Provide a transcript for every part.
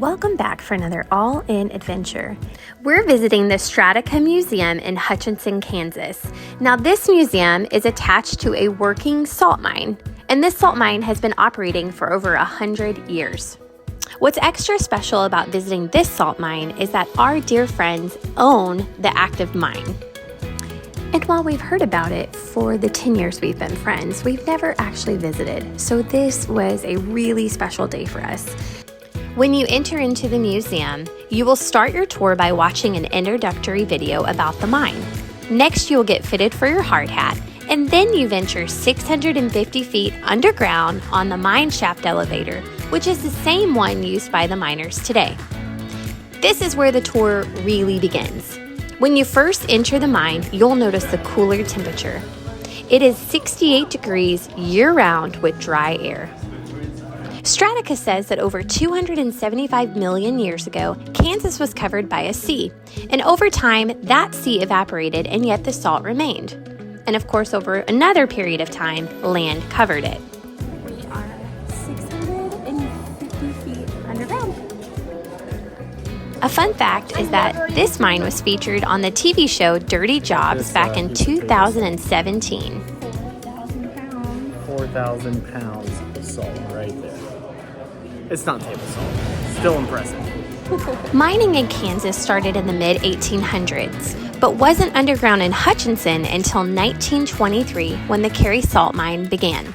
Welcome back for another all-in adventure. We're visiting the Strataca Museum in Hutchinson, Kansas. Now, this museum is attached to a working salt mine, and this salt mine has been operating for over 100 years. What's extra special about visiting this salt mine is that our dear friends own the active mine. And while we've heard about it for the 10 years we've been friends, we've never actually visited. So this was a really special day for us. When you enter into the museum, you will start your tour by watching an introductory video about the mine. Next, you'll get fitted for your hard hat, and then you venture 650 feet underground on the mine shaft elevator, which is the same one used by the miners today. This is where the tour really begins. When you first enter the mine, you'll notice the cooler temperature. It is 68 degrees year-round with dry air. Strataca says that over 275 million years ago, Kansas was covered by a sea. And over time, that sea evaporated and yet the salt remained. And of course, over another period of time, land covered it. We are 650 feet underground. A fun fact is that this mine was featured on the TV show Dirty Jobs back in 2017. 4,000 pounds of salt right there. It's not table salt. Still impressive. Mining in Kansas started in the mid-1800s, but wasn't underground in Hutchinson until 1923 when the Cary Salt Mine began.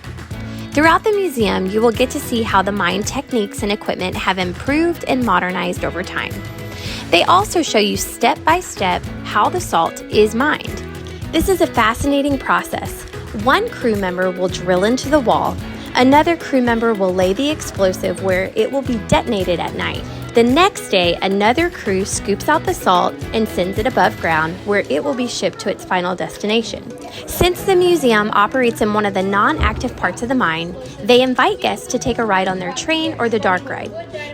Throughout the museum, you will get to see how the mine techniques and equipment have improved and modernized over time. They also show you step by step how the salt is mined. This is a fascinating process. One crew member will drill into the wall. Another crew member will lay the explosive where it will be detonated at night. The next day, another crew scoops out the salt and sends it above ground where it will be shipped to its final destination. Since the museum operates in one of the non-active parts of the mine, they invite guests to take a ride on their train or the dark ride.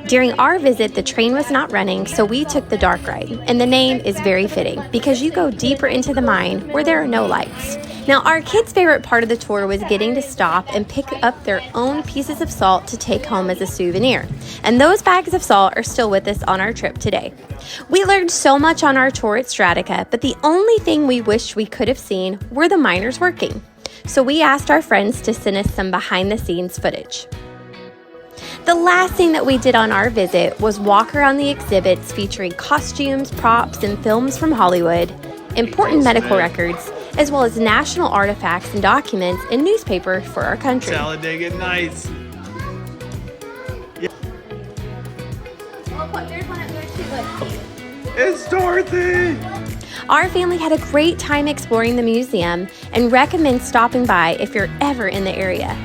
During our visit, the train was not running, so we took the dark ride. And the name is very fitting because you go deeper into the mine where there are no lights. Now, our kids' favorite part of the tour was getting to stop and pick up their own pieces of salt to take home as a souvenir. And those bags of salt are still with us on our trip today. We learned so much on our tour at Strataca, but the only thing we wished we could have seen were the miners working. So we asked our friends to send us some behind-the-scenes footage. The last thing that we did on our visit was walk around the exhibits featuring costumes, props, and films from Hollywood, important medical records, as well as national artifacts and documents and newspaper for our country. Talladega Nights. Yeah. Oh, look, there's one up there too. Look. It's Dorothy! Our family had a great time exploring the museum and recommend stopping by if you're ever in the area.